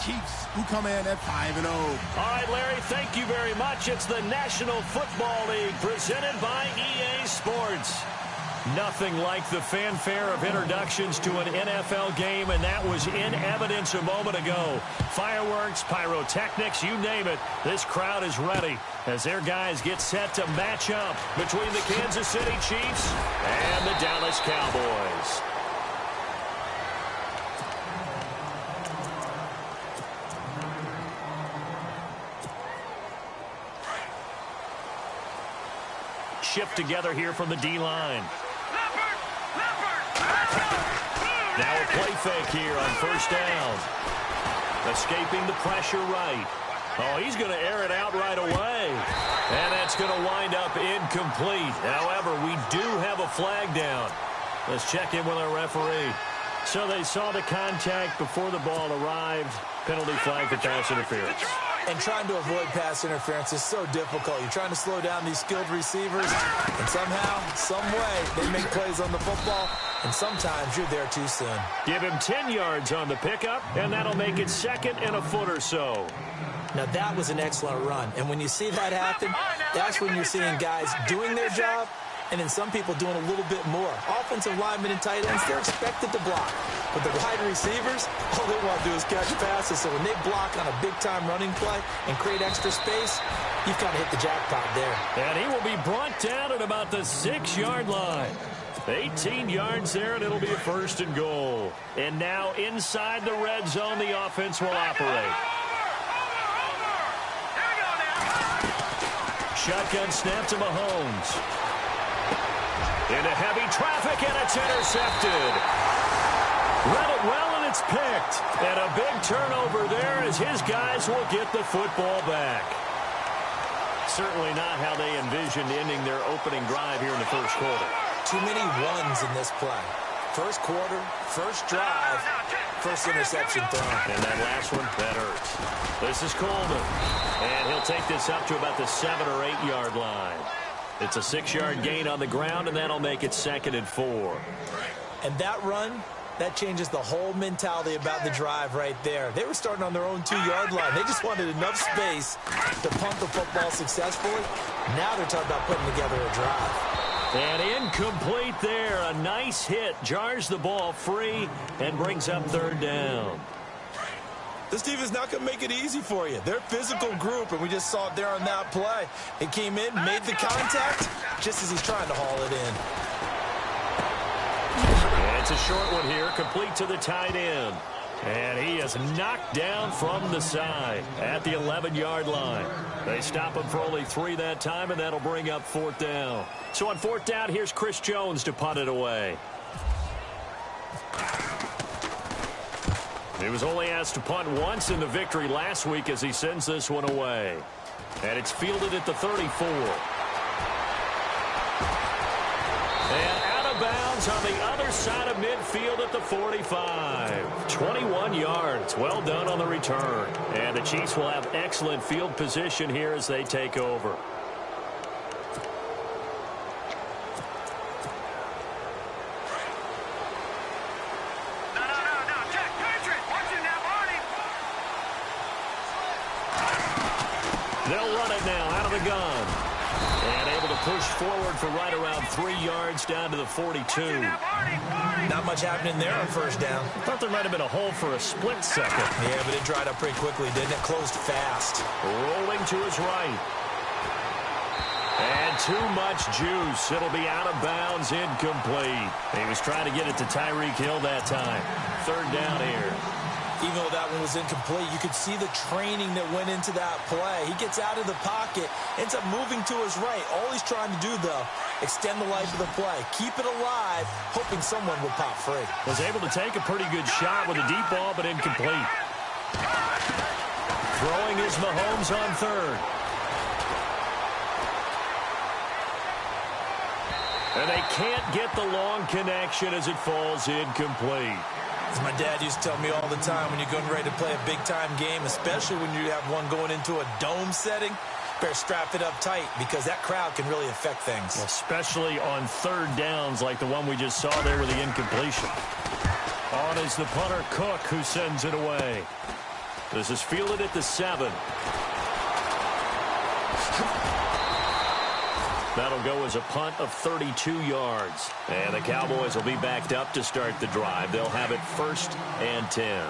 Chiefs, who come in at 5-0. All right, Larry, thank you very much. It's the National Football League presented by EA Sports. Nothing like the fanfare of introductions to an NFL game, and that was in evidence a moment ago. Fireworks, pyrotechnics, you name it. This crowd is ready as their guys get set to match up between the Kansas City Chiefs and the Dallas Cowboys. Shift together here from the D-line. Now a play fake here on first down. Escaping the pressure right. Oh, he's going to air it out right away. And that's going to wind up incomplete. However, we do have a flag down. Let's check in with our referee. So they saw the contact before the ball arrived. Penalty flag for pass interference. And trying to avoid pass interference is so difficult. You're trying to slow down these skilled receivers, and somehow, some way, they make plays on the football, and sometimes you're there too soon. Give him 10 yards on the pickup, and that'll make it second and a foot or so. Now, that was an excellent run, and when you see that happen, that's when you're seeing guys doing their job, and then some people doing a little bit more. Offensive linemen and tight ends, they're expected to block. But the wide receivers, all they want to do is catch passes. So when they block on a big-time running play and create extra space, you've kind of hit the jackpot there. And he will be brought down at about the 6-yard line. 18 yards there, and it'll be a first and goal. And now inside the red zone, the offense will operate. Shotgun snap to Mahomes. Into heavy traffic, and it's intercepted. Read it well, and it's picked. And a big turnover there as his guys will get the football back. Certainly not how they envisioned ending their opening drive here in the first quarter. Too many ones in this play. First quarter, first drive, first interception thrown. And that last one, that hurts. This is Coleman. And he'll take this up to about the 7- or 8-yard line. It's a 6-yard gain on the ground, and that'll make it second and 4. And that run, that changes the whole mentality about the drive right there. They were starting on their own 2-yard line. They just wanted enough space to punt the football successfully. Now they're talking about putting together a drive. And incomplete there. A nice hit. Jars the ball free and brings up third down. This team is not going to make it easy for you. They're a physical group, and we just saw it there on that play. It came in, made the contact, just as he's trying to haul it in. And it's a short one here, complete to the tight end. And he is knocked down from the side at the 11-yard line. They stop him for only 3 that time, and that'll bring up fourth down. So on fourth down, here's Chris Jones to punt it away. He was only asked to punt once in the victory last week as he sends this one away. And it's fielded at the 34. And out of bounds on the other side of midfield at the 45. 21 yards. Well done on the return. And the Chiefs will have excellent field position here as they take over. They'll run it now out of the gun. And able to push forward for right around 3 yards down to the 42. Not much happening there on first down. Thought there might have been a hole for a split second. Yeah, but it dried up pretty quickly, didn't it? Closed fast. Rolling to his right. And too much juice. It'll be out of bounds, incomplete. He was trying to get it to Tyreek Hill that time. Third down here. Even though that one was incomplete, you could see the training that went into that play. He gets out of the pocket, ends up moving to his right. All he's trying to do, though, extend the life of the play. Keep it alive, hoping someone will pop free. Was able to take a pretty good shot with a deep ball, but incomplete. Throwing is Mahomes on third. And they can't get the long connection as it falls incomplete. As my dad used to tell me all the time, when you're getting ready to play a big-time game, especially when you have one going into a dome setting, better strap it up tight because that crowd can really affect things. Especially on third downs like the one we just saw there with the incompletion. On is the punter Cook, who sends it away. This is fielded at the 7. That'll go as a punt of 32 yards. And the Cowboys will be backed up to start the drive. They'll have it 1st and 10.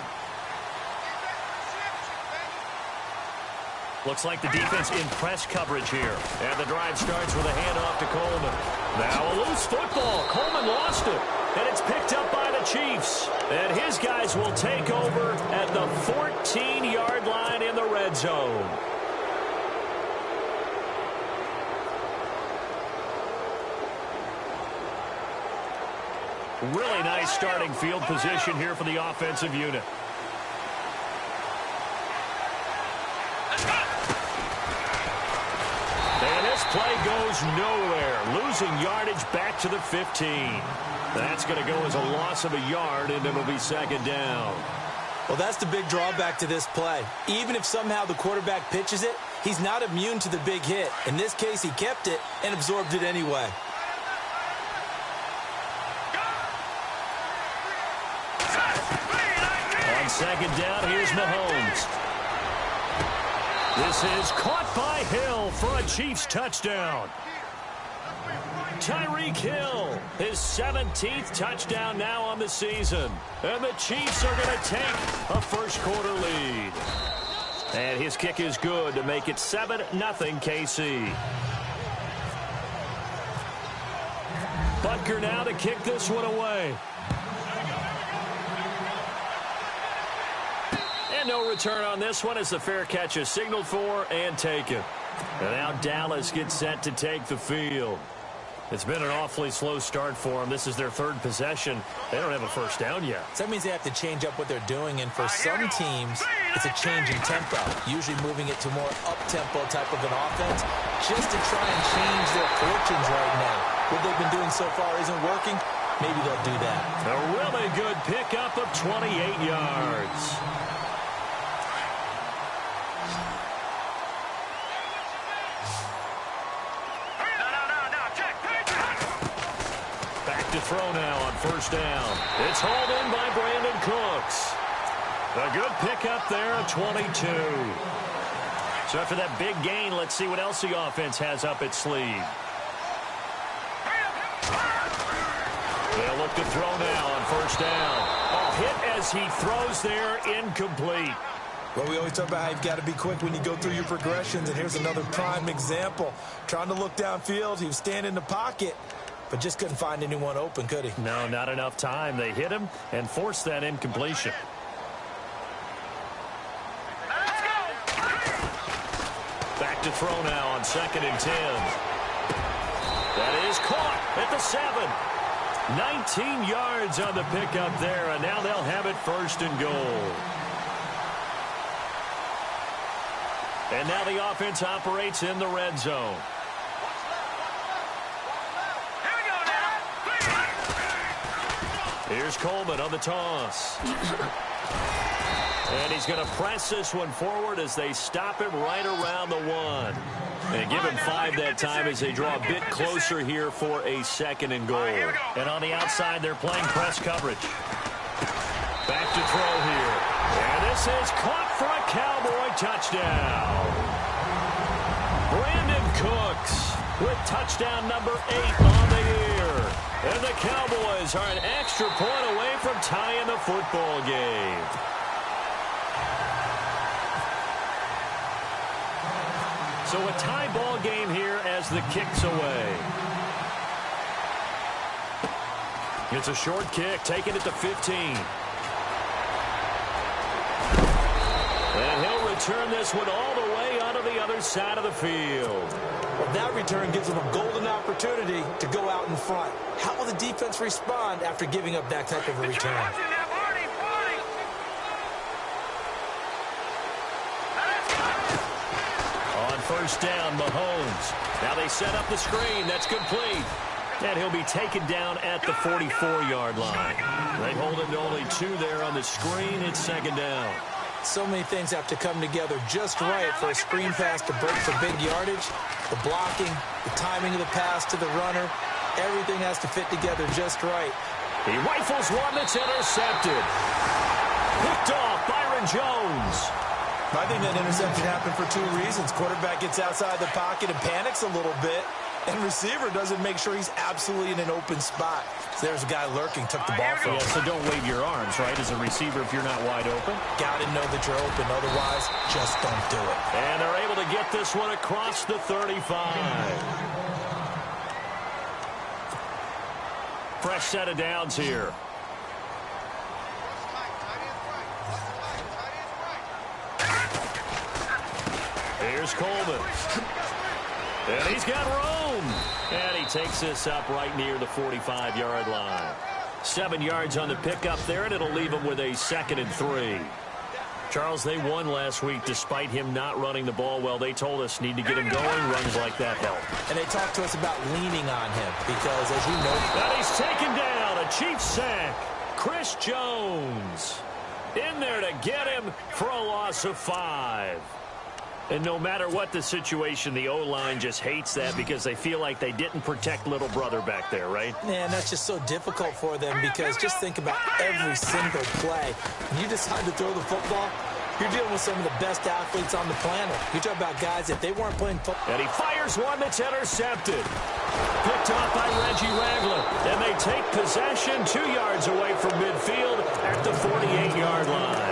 Looks like the defense in press coverage here. And the drive starts with a handoff to Coleman. Now a loose football. Coleman lost it. And it's picked up by the Chiefs. And his guys will take over at the 14-yard line in the red zone. Really nice starting field position here for the offensive unit. And this play goes nowhere. Losing yardage back to the 15. That's going to go as a loss of a yard, and it'll be 2nd down. Well, that's the big drawback to this play. Even if somehow the quarterback pitches it, he's not immune to the big hit. In this case, he kept it and absorbed it anyway. On 2nd down, here's Mahomes. This is caught by Hill for a Chiefs touchdown. Tyreek Hill, his 17th touchdown now on the season. And the Chiefs are going to take a first-quarter lead. And his kick is good to make it 7-0 KC. Butker now to kick this one away. And no return on this one as the fair catch is signaled for and taken. And now Dallas gets set to take the field. It's been an awfully slow start for them. This is their 3rd possession. They don't have a first down yet. So that means they have to change up what they're doing, and for some teams, it's a change in tempo, usually moving it to more up-tempo type of an offense, just to try and change their fortunes right now. What they've been doing so far isn't working. Maybe they'll do that. A really good pickup of 28 yards. To throw now on 1st down. It's hauled in by Brandon Cooks. A good pickup there of 22. So after that big gain, let's see what else the offense has up its sleeve. They'll look to throw now on 1st down. A hit as he throws there, incomplete. Well, we always talk about how you've got to be quick when you go through your progressions, and here's another prime example. Trying to look downfield, he was standing in the pocket, but just couldn't find anyone open, could he? No, not enough time. They hit him and forced that incompletion. Back to throw now on 2nd and 10. That is caught at the 7. 19 yards on the pickup there, and now they'll have it 1st and goal. And now the offense operates in the red zone. Here's Coleman on the toss. And he's going to press this one forward as they stop him right around the 1. And give him 5 that time as they draw a bit closer here for a 2nd and goal. And on the outside, they're playing press coverage. Back to throw here. And this is caught for a Cowboy touchdown. Brandon Cooks with touchdown number 8 on the year. And the Cowboys are an extra point away from tying the football game. So a tie ball game here as the kick's away. It's a short kick, taking it to 15. And he'll return this one all the way onto the other side of the field. Well, that return gives them a golden opportunity to go out in front. How will the defense respond after giving up that type of a return? On 1st down, Mahomes. Now they set up the screen. That's complete. And he'll be taken down at the 44-yard line. They hold him to only 2 there on the screen. It's 2nd down. So many things have to come together just right for a screen pass to break for big yardage. The blocking, the timing of the pass to the runner, everything has to fit together just right. He rifles one that's intercepted. Picked off Byron Jones. I think that interception happened for two reasons. Quarterback gets outside the pocket and panics a little bit, and receiver doesn't make sure he's absolutely in an open spot. So there's a guy lurking, took the ball from him. Yeah, so don't wave your arms, right, as a receiver if you're not wide open. Got to know that you're open. Otherwise, just don't do it. And they're able to get this one across the 35. Fresh set of downs here. Here's Coleman. And he's got room. And he takes this up right near the 45-yard line. 7 yards on the pickup there, and it'll leave him with a 2nd and 3. Charles, they won last week despite him not running the ball well. They told us need to get him going. Runs like that help. And they talked to us about leaning on him because, as you know... And he's taken down. A Chiefs sack. Chris Jones in there to get him for a loss of 5. And no matter what the situation, the O-line just hates that because they feel like they didn't protect little brother back there, right? Man, that's just so difficult for them because just think about every single play. When you decide to throw the football, you're dealing with some of the best athletes on the planet. You're talking about guys, if they weren't playing football. And he fires one that's intercepted. Picked up by Reggie Ragland. And they take possession 2 yards away from midfield at the 48-yard line.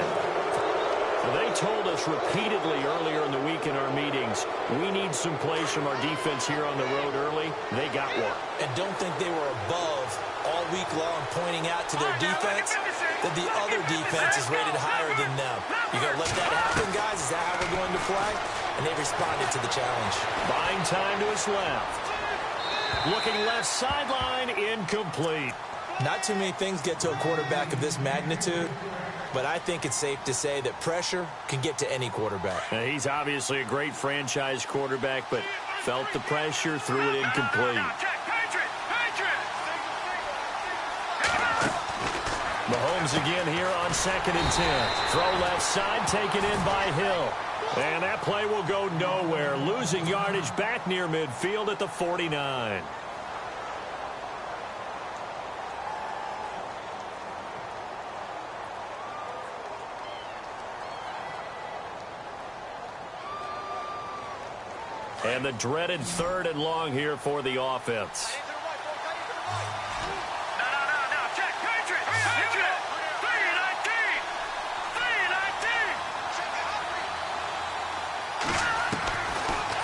They told us repeatedly earlier in the week in our meetings, we need some plays from our defense here on the road early. They got one. And don't think they were above all week long pointing out to their defense that the other defense is rated higher than them. You got to let that happen, guys? Is that how we're going to play? And they responded to the challenge. Buying time to his left. Looking left sideline, incomplete. Not too many things get to a quarterback of this magnitude. But I think it's safe to say that pressure can get to any quarterback. He's obviously a great franchise quarterback, but felt the pressure, threw it incomplete. Mahomes again here on 2nd and 10. Throw left side, taken in by Hill. And that play will go nowhere. Losing yardage back near midfield at the 49. And the dreaded 3rd and long here for the offense.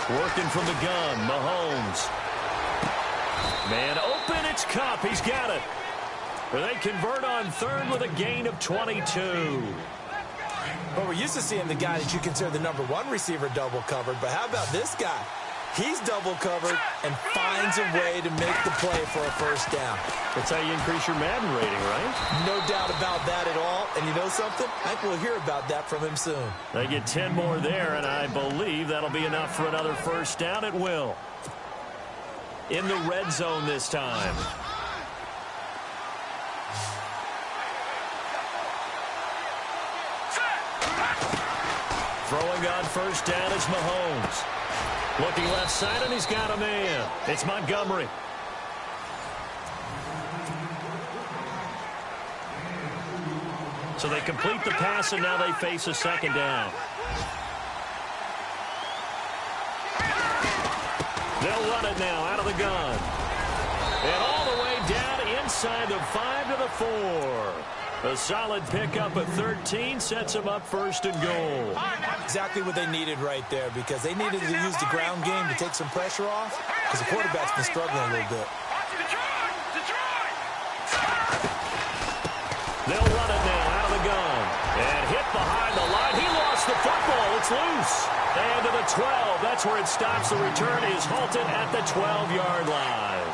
Working from the gun, Mahomes. Man open, it's Cup. He's got it. They convert on 3rd with a gain of 22. But we're used to seeing the guy that you consider the #1 receiver double covered. But how about this guy? He's double covered and finds a way to make the play for a first down. That's how you increase your Madden rating, right? No doubt about that at all. And you know something? I think we'll hear about that from him soon. They get 10 more there, and I believe that'll be enough for another first down. It will. In the red zone this time. Throwing on first down is Mahomes. Looking left side, and he's got a man. It's Montgomery. So they complete the pass, and now they face a 2nd down. They'll run it now out of the gun. And all the way down inside the 5 to the 4. A solid pickup at 13 sets them up 1st and goal. Exactly what they needed right there because they needed to use the ground game to take some pressure off because the quarterback's been struggling a little bit. They'll run it now out of the gun. And hit behind the line. He lost the football. It's loose. And to the 12. That's where it stops. The return is halted at the 12-yard line.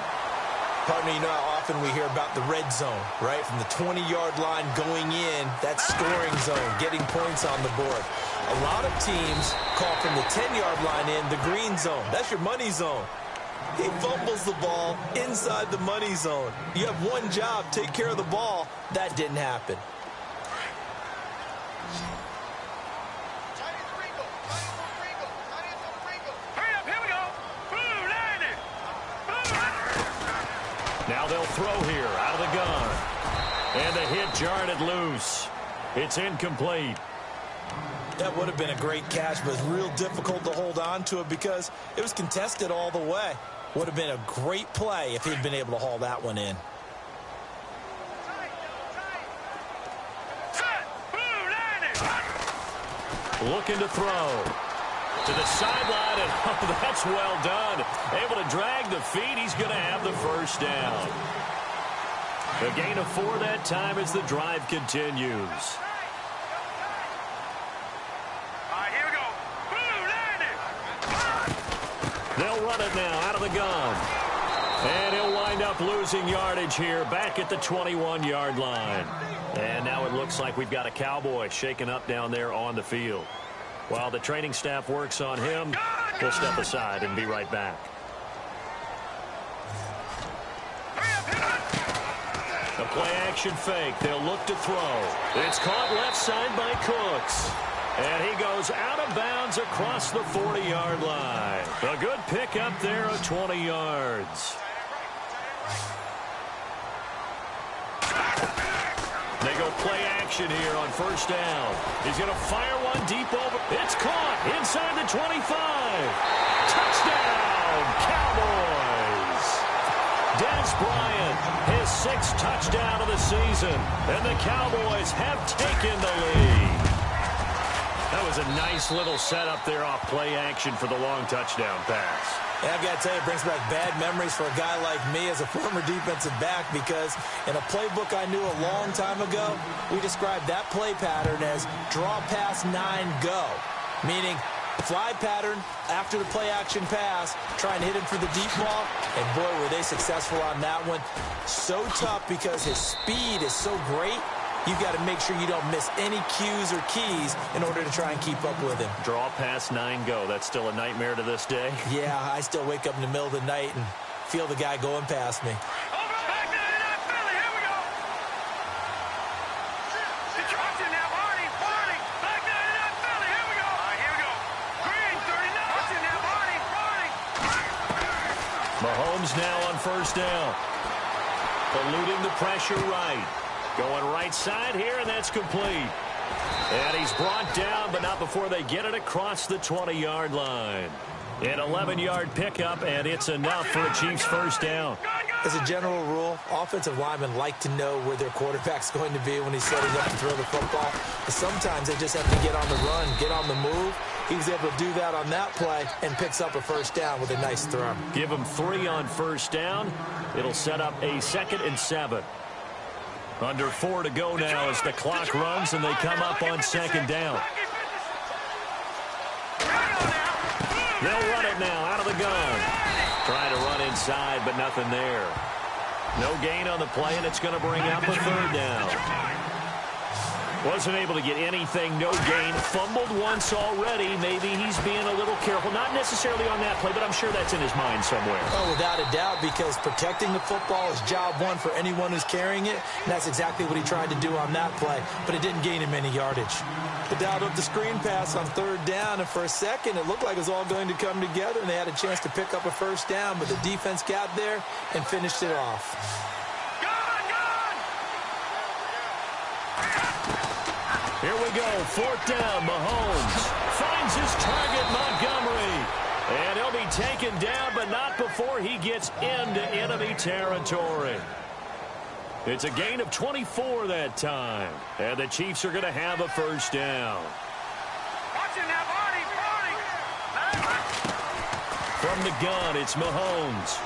Partner, you know how often we hear about the red zone, right? From the 20-yard line going in, that scoring zone, getting points on the board. A lot of teams call from the 10-yard line in the green zone. That's your money zone. He fumbles the ball inside the money zone. You have one job, take care of the ball. That didn't happen. Now they'll throw here out of the gun. And the hit jarred it loose. It's incomplete. That would have been a great catch, but it's real difficult to hold on to it because it was contested all the way. Would have been a great play if he'd been able to haul that one in. Looking to throw. To the sideline, and oh, that's well done. Able to drag the feet. He's going to have the first down. A gain of 4 that time as the drive continues. They'll run it now out of the gun. And he'll wind up losing yardage here back at the 21-yard line. And now it looks like we've got a Cowboy shaken up down there on the field. While the training staff works on him, we'll step aside and be right back. The play-action fake. They'll look to throw. It's caught left side by Cooks. And he goes out of bounds across the 40-yard line. A good pickup there of 20 yards. They go play action here on first down. He's going to fire one deep over. It's caught inside the 25. Touchdown, Cowboys. Des Bryant, his 6th touchdown of the season. And the Cowboys have taken the lead. That was a nice little setup there off play action for the long touchdown pass. And I've got to tell you, it brings back bad memories for a guy like me as a former defensive back because in a playbook I knew a long time ago, we described that play pattern as draw pass 9 go, meaning fly pattern after the play action pass, try and hit him for the deep ball, and boy, were they successful on that one. So tough because his speed is so great. You've got to make sure you don't miss any cues or keys in order to try and keep up with him. Draw pass 9 go. That's still a nightmare to this day. Yeah, I still wake up in the middle of the night and feel the guy going past me. Mahomes now on first down. Eluding the pressure right. Going right side here, and that's complete. And he's brought down, but not before they get it across the 20-yard line. An 11-yard pickup, and it's enough for a Chiefs first down. As a general rule, offensive linemen like to know where their quarterback's going to be when he's setting up to throw the football. But sometimes they just have to get on the run, get on the move. He was able to do that on that play and picks up a first down with a nice throw. Give him 3 on first down. It'll set up a 2nd and 7. Under 4 to go now as the clock runs and they come up on 2nd down. They'll run it now out of the gun. Trying to run inside, but nothing there. No gain on the play, and it's going to bring up a 3rd down. Wasn't able to get anything, no gain. Fumbled once already. Maybe he's being a little careful. Not necessarily on that play, but I'm sure that's in his mind somewhere. Oh, without a doubt, because protecting the football is job one for anyone who's carrying it, and that's exactly what he tried to do on that play, but it didn't gain him any yardage. The dialed up the screen pass on 3rd down, and for a second, it looked like it was all going to come together, and they had a chance to pick up a first down, but the defense got there and finished it off. Here we go, 4th down, Mahomes finds his target, Montgomery. And he'll be taken down, but not before he gets into enemy territory. It's a gain of 24 that time. And the Chiefs are going to have a first down. From the gun, it's Mahomes.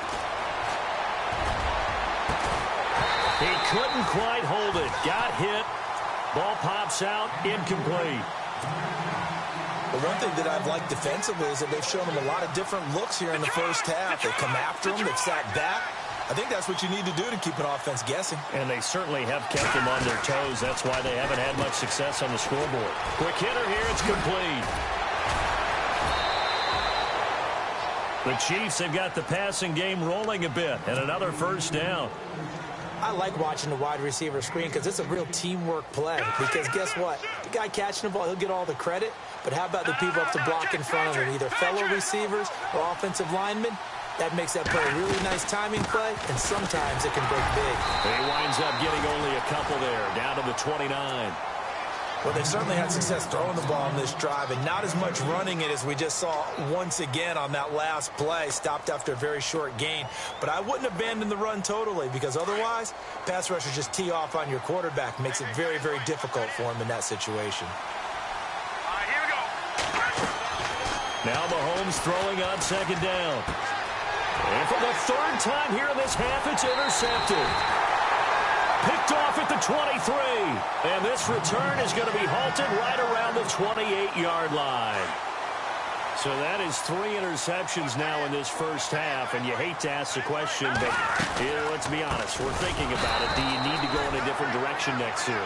He couldn't quite hold it. Got hit. Ball pops out, incomplete. The one thing that I've liked defensively is that they've shown him a lot of different looks here in the first half. They've come after him, they've sat back. I think that's what you need to do to keep an offense guessing. And they certainly have kept them on their toes. That's why they haven't had much success on the scoreboard. Quick hitter here, it's complete. The Chiefs have got the passing game rolling a bit, and another first down. I like watching the wide receiver screen because it's a real teamwork play. Because guess what? The guy catching the ball, he'll get all the credit. But how about the people up to block in front of him? Either fellow receivers or offensive linemen. That makes that play a really nice timing play, and sometimes it can break big. He winds up getting only a couple there, down to the 29. Well, they've certainly had success throwing the ball on this drive and not as much running it as we just saw once again on that last play. Stopped after a very short gain. But I wouldn't abandon the run totally because otherwise, pass rushers just tee off on your quarterback. Makes it very, very difficult for him in that situation. All right, here we go. Now Mahomes throwing on second down. And for the third time here in this half, it's intercepted. Picked off at the 23. And this return is going to be halted right around the 28-yard line. So that is 3 interceptions now in this first half. And you hate to ask the question, but let's be honest. We're thinking about it. Do you need to go in a different direction next series?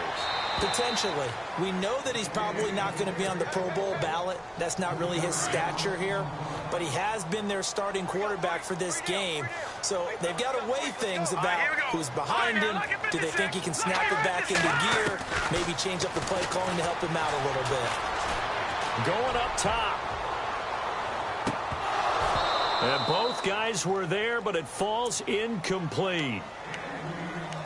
Potentially. We know that he's probably not going to be on the Pro Bowl ballot. That's not really his stature here. But he has been their starting quarterback for this game. So they've got to weigh things about who's behind him. Do they think he can snap it back into gear? Maybe change up the play calling to help him out a little bit. Going up top. And both guys were there, but it falls incomplete.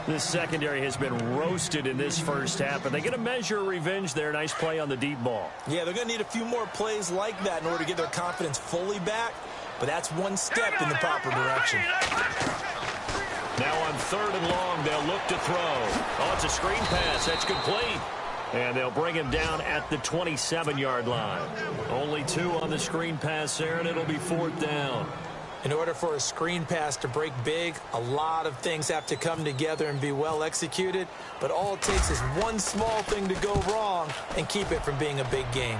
This secondary has been roasted in this first half, and they're going to measure revenge there. Nice play on the deep ball. Yeah, they're going to need a few more plays like that in order to get their confidence fully back, but that's one step in the proper direction. Now on 3rd and long, they'll look to throw. Oh, it's a screen pass. That's complete. And they'll bring him down at the 27-yard line. Only 2 on the screen pass there, and it'll be 4th down. In order for a screen pass to break big, a lot of things have to come together and be well executed. But all it takes is one small thing to go wrong and keep it from being a big game.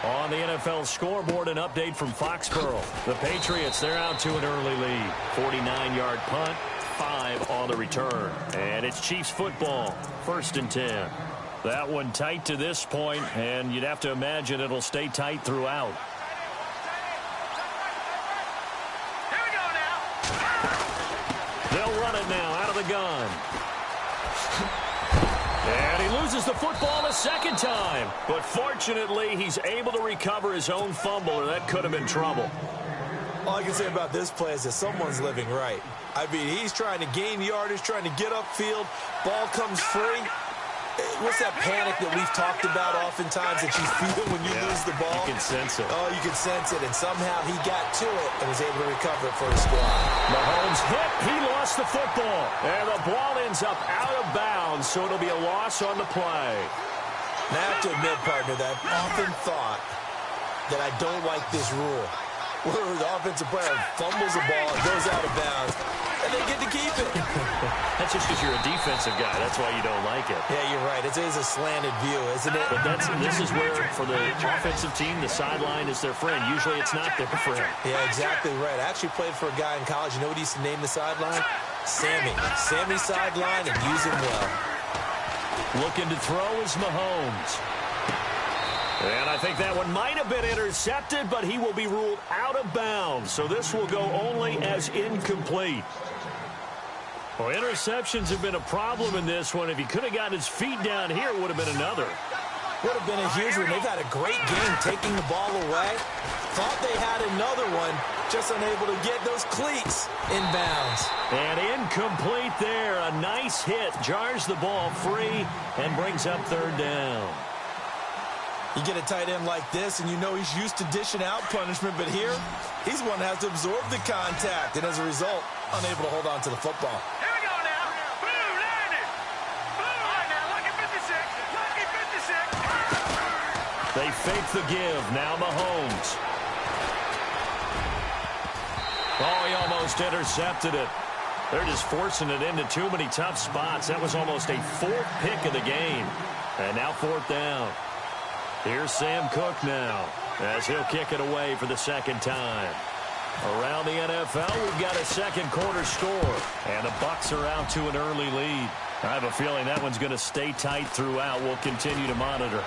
On the NFL scoreboard, an update from Foxborough. The Patriots, they're out to an early lead. 49-yard punt, 5 on the return. And it's Chiefs football, 1st and 10. That one tight to this point, and you'd have to imagine it'll stay tight throughout. They'll run it now out of the gun. And he loses the football a second time. But fortunately, he's able to recover his own fumble, or that could have been trouble. All I can say about this play is that someone's living right. I mean, he's trying to gain yardage, trying to get upfield. Ball comes free. What's that panic that we've talked about oftentimes that you feel when you lose the ball? You can sense it. Oh, you can sense it. And somehow he got to it and was able to recover it for his squad. Mahomes hit. He lost the football. And the ball ends up out of bounds, so it'll be a loss on the play. Now, I have to admit, partner, that I've often thought that I don't like this rule, where the offensive player fumbles the ball, it goes out of bounds, and they get to keep it. That's just because you're a defensive guy. That's why you don't like it. Yeah, you're right. It is a slanted view, isn't it? But this is where, for the offensive team, the sideline is their friend. Usually it's not their friend. Yeah, exactly right. I actually played for a guy in college. You know what he used to name the sideline? Sammy. Sammy sideline, and use him well. Looking to throw is Mahomes. And I think that one might have been intercepted, but he will be ruled out of bounds. So this will go only as incomplete. Well, interceptions have been a problem in this one. If he could have gotten his feet down here, it would have been another. Would have been a huge one. They've had a great game taking the ball away. Thought they had another one, just unable to get those cleats in bounds. And incomplete there. A nice hit. Jars the ball free and brings up 3rd down. You get a tight end like this, and you know he's used to dishing out punishment, but here, he's one that has to absorb the contact, and as a result, unable to hold on to the football. Here we go now. Boom, landed. Boom. All right, now, lucky 56. Lucky 56. They fake the give. Now Mahomes. Oh, he almost intercepted it. They're just forcing it into too many tough spots. That was almost a 4th pick of the game. And now 4th down. Here's Sam Cook now as he'll kick it away for the 2nd time. Around the NFL, we've got a second quarter score. And the Bucs are out to an early lead. I have a feeling that one's going to stay tight throughout. We'll continue to monitor.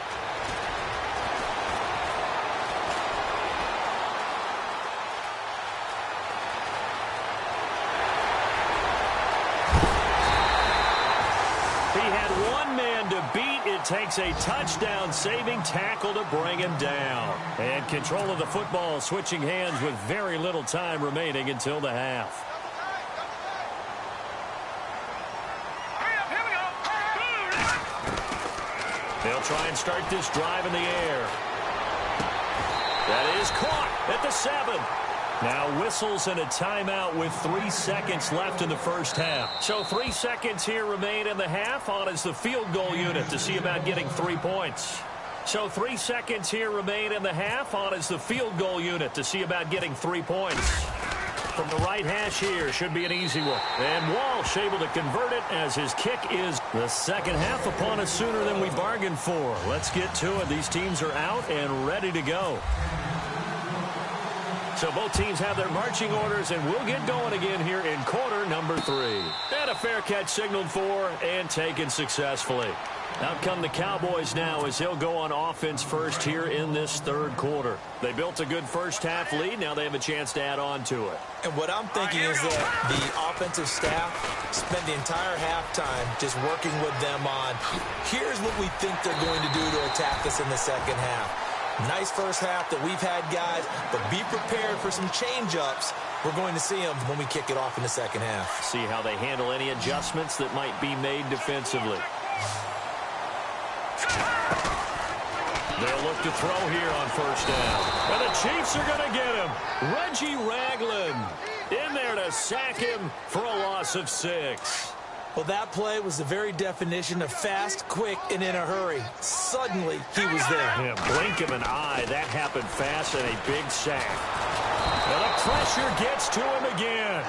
He had one man to beat. It takes a touchdown-saving tackle to bring him down. And control of the football switching hands with very little time remaining until the half. They'll try and start this drive in the air. That is caught at the 7. Now whistles and a timeout with 3 seconds left in the first half. So 3 seconds here remain in the half. On is the field goal unit to see about getting 3 points. So 3 seconds here remain in the half. On is the field goal unit to see about getting 3 points. From the right hash here, should be an easy one. And Walsh able to convert it as his kick is the second half upon us sooner than we bargained for. Let's get to it. These teams are out and ready to go. So both teams have their marching orders, and we'll get going again here in quarter number 3. And a fair catch signaled for and taken successfully. Out come the Cowboys now as he'll go on offense first here in this third quarter. They built a good first half lead. Now they have a chance to add on to it. And what I'm thinking is that the offensive staff spent the entire halftime just working with them on, here's what we think they're going to do to attack us in the second half. Nice first half that we've had, guys, but be prepared for some change-ups. We're going to see them when we kick it off in the second half. See how they handle any adjustments that might be made defensively. They'll look to throw here on first down. And the Chiefs are going to get him. Reggie Ragland in there to sack him for a loss of 6. Well, that play was the very definition of fast, quick, and in a hurry. Suddenly, he was there. Yeah, blink of an eye. That happened fast and a big sack. And the pressure gets to him again.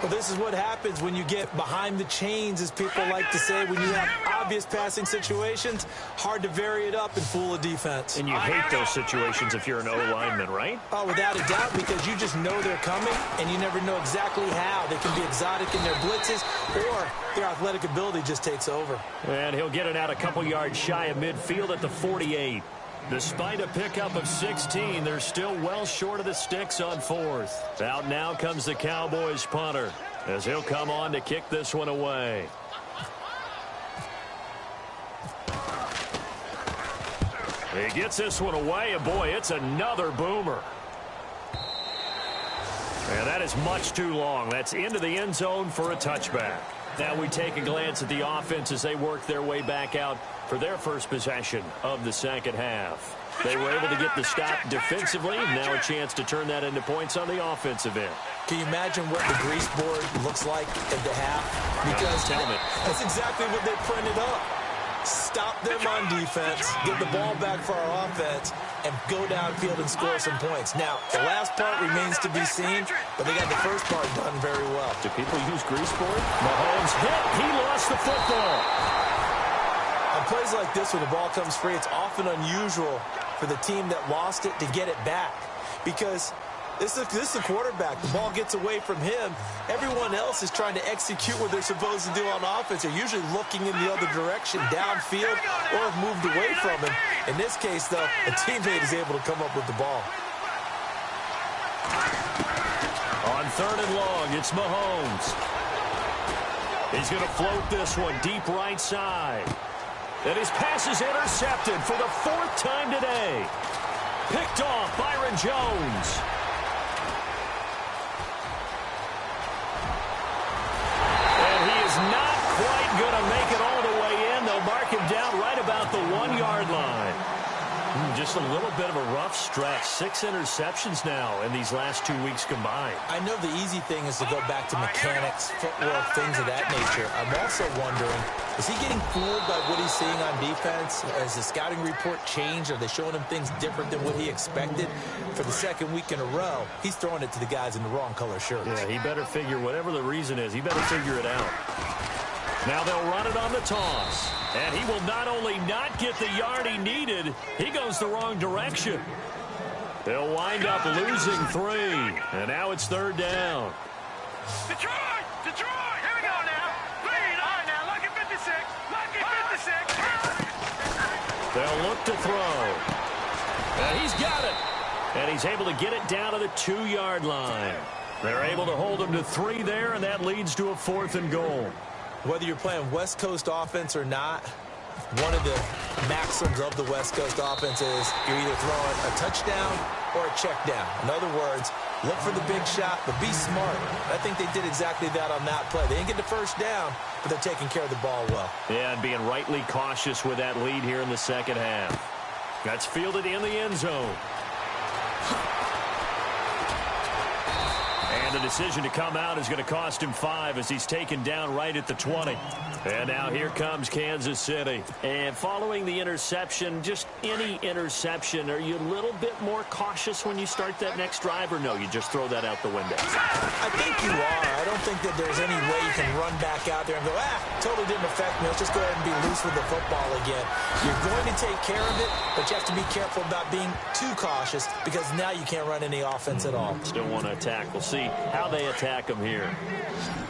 Well, this is what happens when you get behind the chains, as people like to say. When you have obvious passing situations, hard to vary it up and fool a defense. And you hate those situations if you're an O-lineman, right? Oh, without a doubt, because you just know they're coming, and you never know exactly how. They can be exotic in their blitzes, or their athletic ability just takes over. And he'll get it out a couple yards shy of midfield at the 48. Despite a pickup of 16, they're still well short of the sticks on 4th. Out now comes the Cowboys punter as he'll come on to kick this one away. He gets this one away, and boy, it's another boomer. And that is much too long. That's into the end zone for a touchback. Now we take a glance at the offense as they work their way back out for their first possession of the second half. They were able to get the stop defensively. Now a chance to turn that into points on the offensive end. Can you imagine what the grease board looks like at the half? Because tell me. That's exactly what they printed up. Stop them on defense, get the ball back for our offense, and go downfield and score some points. Now, the last part remains to be seen, but they got the first part done very well. Do people use grease board? Mahomes hit. He lost the football. On plays like this where the ball comes free, it's often unusual for the team that lost it to get it back, because this is the quarterback. The ball gets away from him. Everyone else is trying to execute what they're supposed to do on offense. They're usually looking in the other direction, downfield, or have moved away from him. In this case, though, a teammate is able to come up with the ball. On 3rd and long, it's Mahomes. He's going to float this one deep right side. And his pass is intercepted for the 4th time today. Picked off Byron Jones. Not quite going to make it all the way in. They'll mark him down right about the 1-yard line. Just a little bit of a rough stretch. 6 interceptions now in these last 2 weeks combined. I know the easy thing is to go back to mechanics, footwork, things of that nature. I'm also wondering, is he getting fooled by what he's seeing on defense? Has the scouting report changed? Are they showing him things different than what he expected? For the 2nd week in a row, he's throwing it to the guys in the wrong color shirts. Yeah, he better figure, whatever the reason is, he better figure it out. Now they'll run it on the toss. And he will not only not get the yard he needed, he goes the wrong direction. They'll wind up losing 3. And now it's 3rd down. Detroit! Detroit! Here we go now. Lead on now. Lucky 56. Lucky 56. They'll look to throw. And he's got it. And he's able to get it down to the 2-yard line. They're able to hold him to 3 there, and that leads to a 4th and goal. Whether you're playing West Coast offense or not, one of the maxims of the West Coast offense is you're either throwing a touchdown or a check down. In other words, look for the big shot, but be smart. I think they did exactly that on that play. They didn't get the first down, but they're taking care of the ball well. Yeah, and being rightly cautious with that lead here in the second half. That's fielded in the end zone. And the decision to come out is going to cost him 5 as he's taken down right at the 20. And now here comes Kansas City. And following the interception, just any interception, are you a little bit more cautious when you start that next drive, or no, you just throw that out the window? I think you are. I don't think that there's any way you can run back out there and go, totally didn't affect me. Let's just go ahead and be loose with the football again. You're going to take care of it, but you have to be careful about being too cautious because now you can't run any offense at all. Still want to attack. We'll see how they attack them here.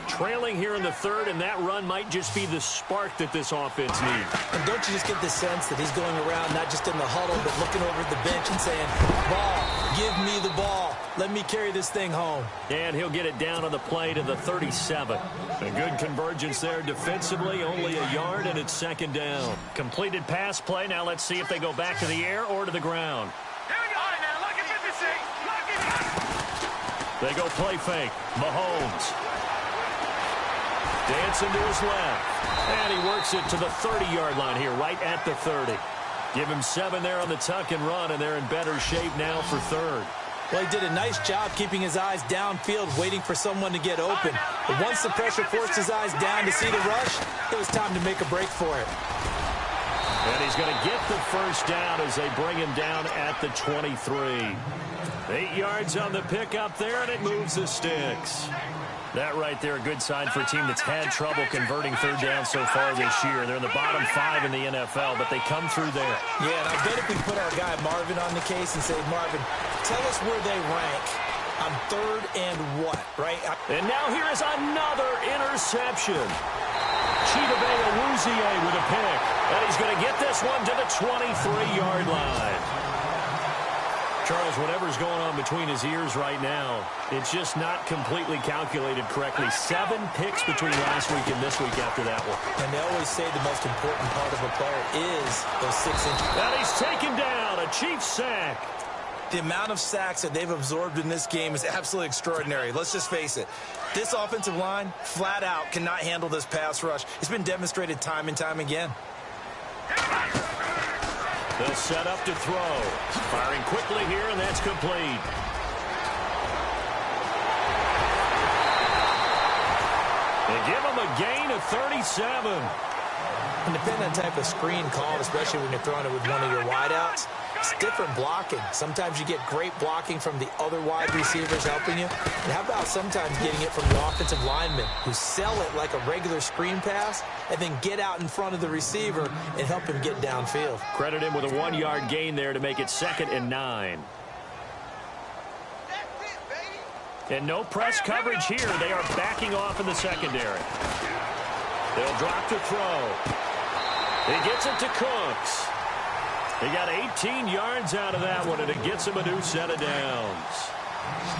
Trailing here in the third, and that run might just be the spark that this offense needs. And don't you just get the sense that he's going around not just in the huddle, but looking over at the bench and saying, ball, give me the ball. Let me carry this thing home. And he'll get it down on the play to the 37. A good convergence there defensively, only a yard, and it's second down. Completed pass play. Now let's see if they go back to the air or to the ground. Here we go. All right, now, look at 56. Look at They go play fake. Mahomes. Dancing to his left. And he works it to the 30-yard line here, right at the 30. Give him 7 there on the tuck and run, and they're in better shape now for third. Well, he did a nice job keeping his eyes downfield, waiting for someone to get open. But once the pressure forced his eyes down to see the rush, it was time to make a break for it. And he's going to get the first down as they bring him down at the 23. 8 yards on the pickup there, and it moves the sticks. That right there, a good sign for a team that's had trouble converting third down so far this year. They're in the bottom 5 in the NFL, but they come through there. Yeah, and I bet if we put our guy Marvin on the case and say, Marvin, tell us where they rank on third and what, right? And now here is another interception. Chidobe Awuzie with a pick. And he's going to get this one to the 23-yard line. Charles, whatever's going on between his ears right now, it's just not completely calculated correctly. 7 picks between last week and this week after that one. And they always say the most important part of a player is those 6 inches. And he's taken down, a Chiefs sack. The amount of sacks that they've absorbed in this game is absolutely extraordinary. Let's just face it. This offensive line, flat out, cannot handle this pass rush. It's been demonstrated time and time again. They'll set up to throw. Firing quickly here, and that's complete. They give him a gain of 37. And depending on the type of screen called, especially when you're throwing it with one of your wideouts, it's different blocking. Sometimes you get great blocking from the other wide receivers helping you. And how about sometimes getting it from the offensive linemen who sell it like a regular screen pass and then get out in front of the receiver and help him get downfield. Credit him with a 1-yard gain there to make it 2nd and 9. And no press coverage here. They are backing off in the secondary. They'll drop to throw. He gets it to Cooks. He got 18 yards out of that one, and it gets him a new set of downs.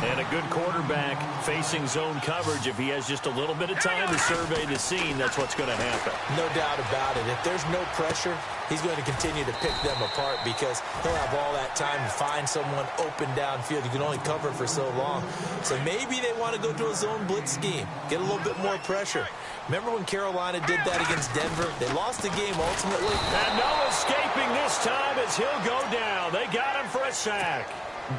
And a good quarterback facing zone coverage. If he has just a little bit of time to survey the scene, that's what's going to happen. No doubt about it. If there's no pressure, he's going to continue to pick them apart because he'll have all that time to find someone open downfield. You can only cover for so long. So maybe they want to go to a zone blitz scheme, get a little bit more pressure. Remember when Carolina did that against Denver? They lost the game ultimately. And no escaping this time as he'll go down. They got him for a sack.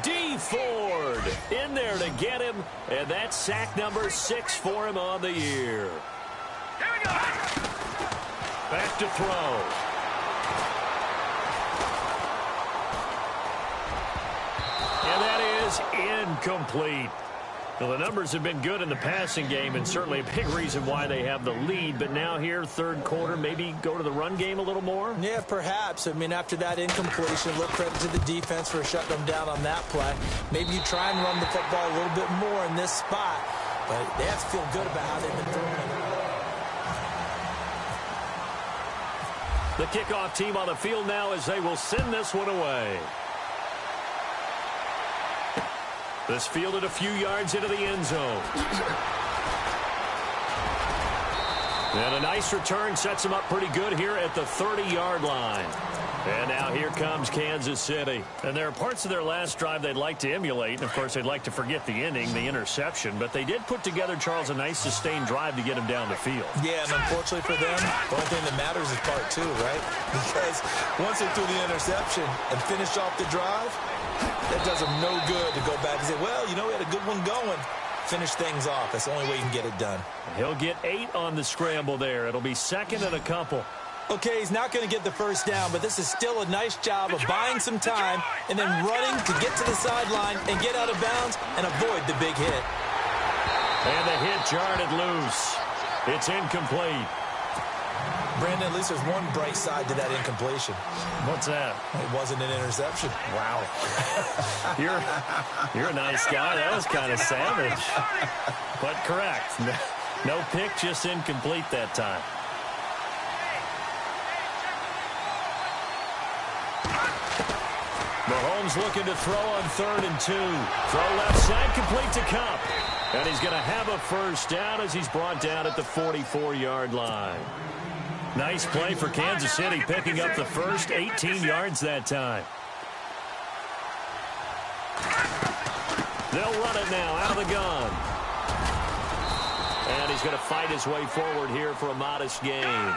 D. Ford in there to get him, and that's sack number 6 for him on the year. Here we go. Back to throw. And that is incomplete. Well, the numbers have been good in the passing game, and certainly a big reason why they have the lead. But now here, third quarter, maybe go to the run game a little more? Yeah, perhaps. I mean, after that incompletion, a little credit to the defense for shutting them down on that play. Maybe you try and run the football a little bit more in this spot. But they have to feel good about how they've been throwing it. The kickoff team on the field now as they will send this one away. This fielded a few yards into the end zone. And a nice return sets him up pretty good here at the 30-yard line. And now here comes Kansas City. And there are parts of their last drive they'd like to emulate. And, of course, they'd like to forget the inning, the interception. But they did put together, Charles, a nice sustained drive to get him down the field. Yeah, and unfortunately for them, the only thing that matters is part two, right? Because once they threw the interception and finished off the drive, that does them no good to go back and say, well, you know, we had a good one going. Finish things off. That's the only way you can get it done. He'll get 8 on the scramble there. It'll be second and a couple. Okay, he's not going to get the first down, but this is still a nice job of buying some time and then running to get to the sideline and get out of bounds and avoid the big hit. And the hit jarred it loose. It's incomplete. Brandon, at least there's one bright side to that incompletion. What's that? It wasn't an interception. Wow. You're a nice guy. That was kind of savage. But correct. No pick, just incomplete that time. Mahomes looking to throw on 3rd and 2. Throw left side, complete to Kupp. And he's going to have a first down as he's brought down at the 44-yard line. Nice play for Kansas City, picking up the first 18 yards that time. They'll run it now out of the gun. And he's going to fight his way forward here for a modest gain.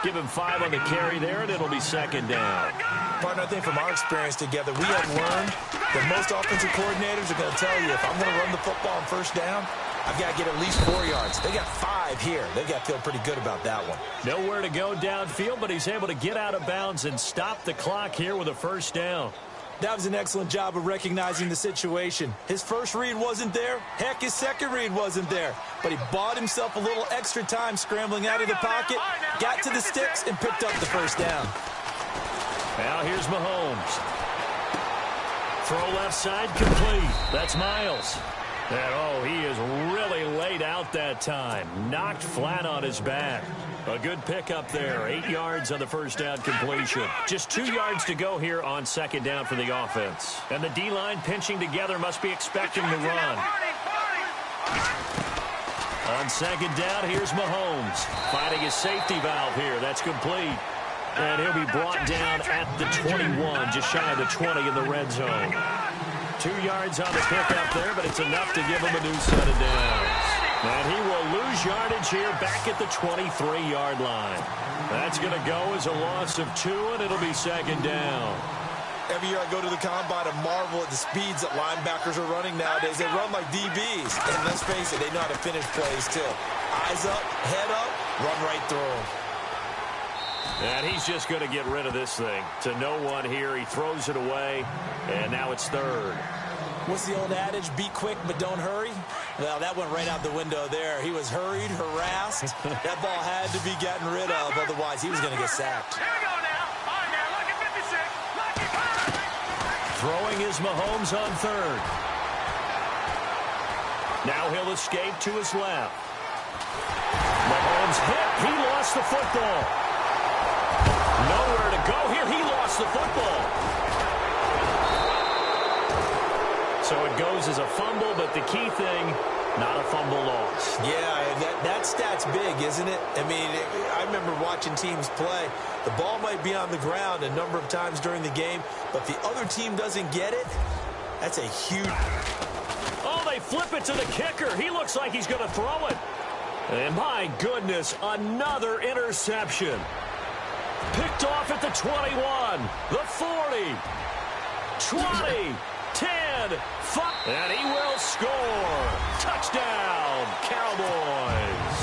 Give him 5 on the carry there, and it'll be second down. Partner, I think from our experience together, we have learned that most offensive coordinators are going to tell you, if I'm going to run the football on first down, I've got to get at least 4 yards. They got 5 here. They've got to feel pretty good about that one. Nowhere to go downfield, but he's able to get out of bounds and stop the clock here with a first down. That was an excellent job of recognizing the situation. His first read wasn't there. Heck, his second read wasn't there. But he bought himself a little extra time scrambling out of the pocket, got to the sticks, and picked up the first down. Now here's Mahomes. Throw left side, complete. That's Miles. And, he is really laid out that time. Knocked flat on his back. A good pickup there. 8 yards on the first down completion. Just 2 yards to go here on second down for the offense. And the D-line pinching together must be expecting the run. On second down, here's Mahomes. Finding his safety valve here. That's complete. And he'll be brought down at the 21, just shy of the 20 in the red zone. 2 yards on the pickup there, but it's enough to give him a new set of downs. And he will lose yardage here back at the 23-yard line. That's going to go as a loss of 2, and it'll be second down. Every year I go to the combine and marvel at the speeds that linebackers are running nowadays. They run like DBs. And let's face it, they know how to finish plays too. Eyes up, head up, run right through them. And he's just going to get rid of this thing. To no one here. He throws it away, and now it's third. What's the old adage? Be quick, but don't hurry? Well, that went right out the window there. He was hurried, harassed. That ball had to be gotten rid of. Otherwise, he was going to get sacked. Here we go now. All right, now, look at 56. Look at Throwing is Mahomes on third. Now he'll escape to his left. Mahomes hit. He lost the football. Nowhere to go here. He lost the football. So it goes as a fumble, but the key thing, not a fumble loss. Yeah, that stat's big, isn't it? I mean, I remember watching teams play. The ball might be on the ground a number of times during the game, but the other team doesn't get it. That's a huge... Oh, they flip it to the kicker. He looks like he's going to throw it. And my goodness, another interception. Picked off at the 21, the 40, 20, 10, 5, and he will score. Touchdown, Cowboys.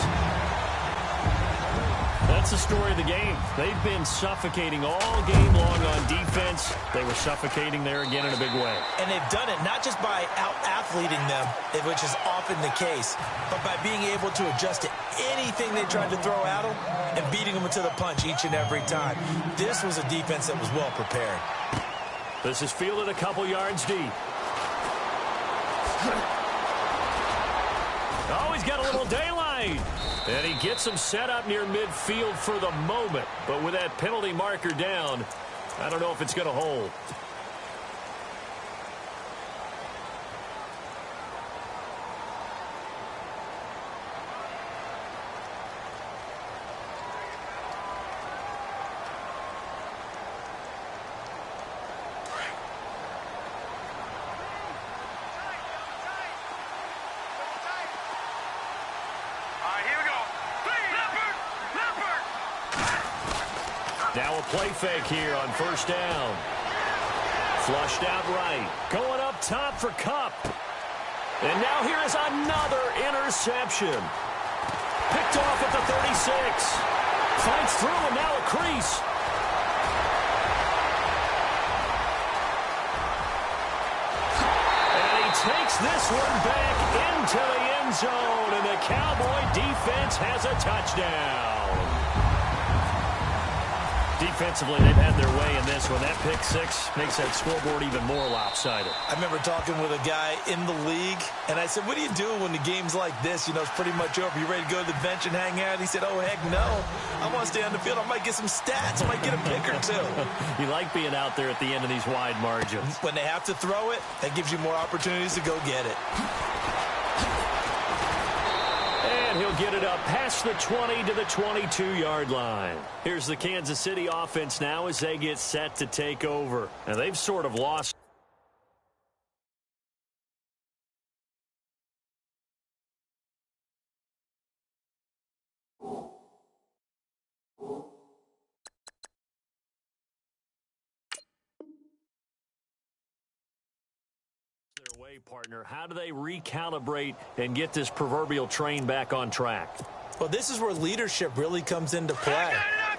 That's the story of the game. They've been suffocating all game long on defense. They were suffocating there again in a big way. And they've done it not just by out-athleting them, which is often the case, but by being able to adjust to anything they tried to throw at them and beating them to the punch each and every time. This was a defense that was well prepared. This is fielded a couple yards deep. Oh, he's got a little daylight. And he gets him set up near midfield for the moment. But with that penalty marker down, I don't know if it's going to hold. Now a play fake here on first down. Flushed out right. Going up top for Kupp. And now here is another interception. Picked off at the 36. Fights through and now a crease. And he takes this one back into the end zone. And the Cowboy defense has a touchdown. Defensively, they've had their way in this one. That pick six makes that scoreboard even more lopsided. I remember talking with a guy in the league, and I said, what do you do when the game's like this? You know, it's pretty much over. You ready to go to the bench and hang out? He said, oh, heck no. I want to stay on the field. I might get some stats. I might get a pick or two. You like being out there at the end of these wide margins. When they have to throw it, that gives you more opportunities to go get it. And he'll get it up past the 20 to the 22-yard line. Here's the Kansas City offense now as they get set to take over. And they've sort of lost their way, partner. How do they recalibrate and get this proverbial train back on track? Well, this is where leadership really comes into play.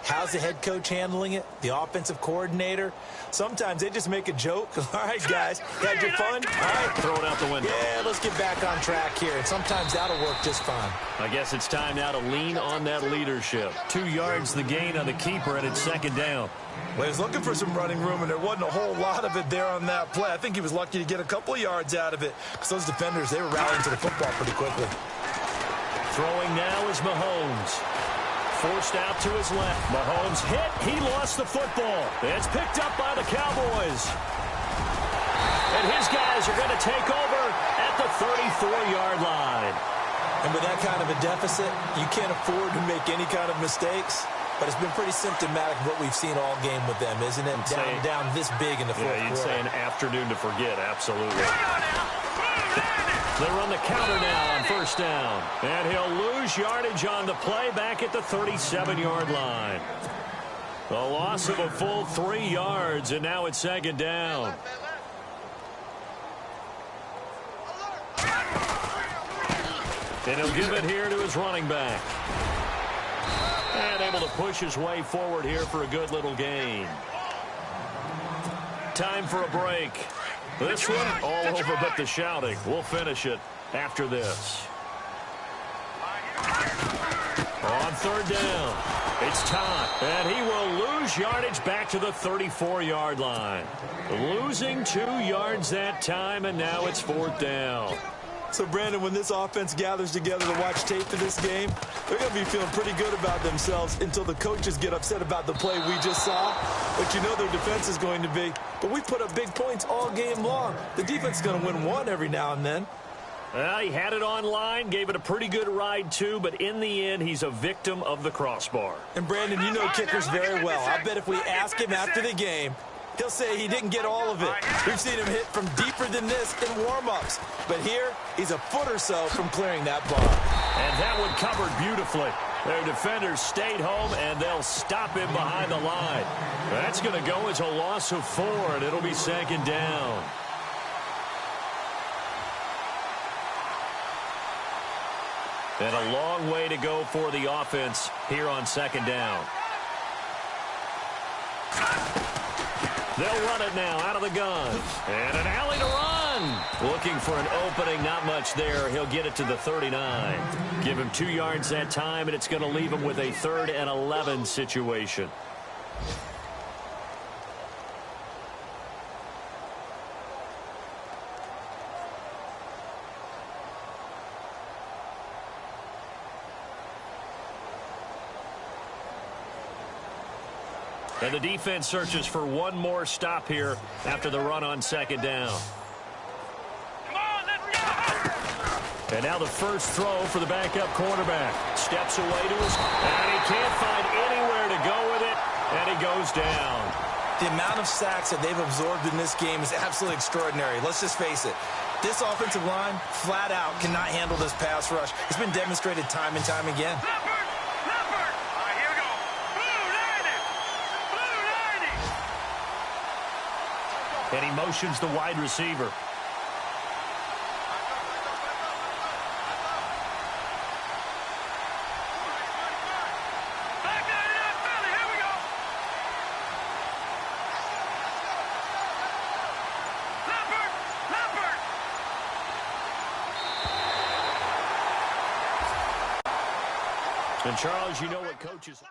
How's the head coach handling it? The offensive coordinator? Sometimes they just make a joke. All right, guys, had your fun? All right. Throw it out the window. Yeah, let's get back on track here. And sometimes that'll work just fine. I guess it's time now to lean on that leadership. 2 yards the gain on the keeper, and it's second down. Well, he was looking for some running room, and there wasn't a whole lot of it there on that play. I think he was lucky to get a couple of yards out of it because those defenders, they were rallying to the football pretty quickly. Throwing now is Mahomes. Forced out to his left. Mahomes hit. He lost the football. It's picked up by the Cowboys. And his guys are going to take over at the 34-yard line. And with that kind of a deficit, you can't afford to make any kind of mistakes. But it's been pretty symptomatic of what we've seen all game with them, isn't it? Down this big in the fourth quarter. Yeah, you'd say an afternoon to forget, absolutely. They run the counter now on first down. And he'll lose yardage on the play back at the 37-yard line. A loss of a full 3 yards, and now it's second down. And he'll give it here to his running back. And able to push his way forward here for a good little gain. Time for a break. This one all over but the shouting. We'll finish it after this. On third down, it's Todd, and he will lose yardage back to the 34-yard line. Losing 2 yards that time, and now it's fourth down. So, Brandon, when this offense gathers together to watch tape for this game, they're going to be feeling pretty good about themselves until the coaches get upset about the play we just saw. But you know their defense is going to be. But we put up big points all game long. The defense is going to win one every now and then. Well, he had it online, gave it a pretty good ride, too, but in the end, he's a victim of the crossbar. And, Brandon, you know kickers very well. I bet if we ask him after the game, he'll say he didn't get all of it. We've seen him hit from deeper than this in warm-ups. But here, he's a foot or so from clearing that bar. And that one covered beautifully. Their defenders stayed home, and they'll stop him behind the line. That's going to go as a loss of 4, and it'll be second down. And a long way to go for the offense here on second down. They'll run it now out of the gun. And an alley to run. Looking for an opening, not much there. He'll get it to the 39. Give him 2 yards that time, and it's going to leave him with a 3rd and 11 situation. And the defense searches for one more stop here after the run on second down. Come on, let's go! And now the first throw for the backup quarterback. Steps away to his... And he can't find anywhere to go with it. And he goes down. The amount of sacks that they've absorbed in this game is absolutely extraordinary. Let's just face it. This offensive line, flat out, cannot handle this pass rush. It's been demonstrated time and time again. Leopard! Leopard! All right, here we go. Boom, there it is. And he motions the wide receiver. And, Charles, you know what coaches...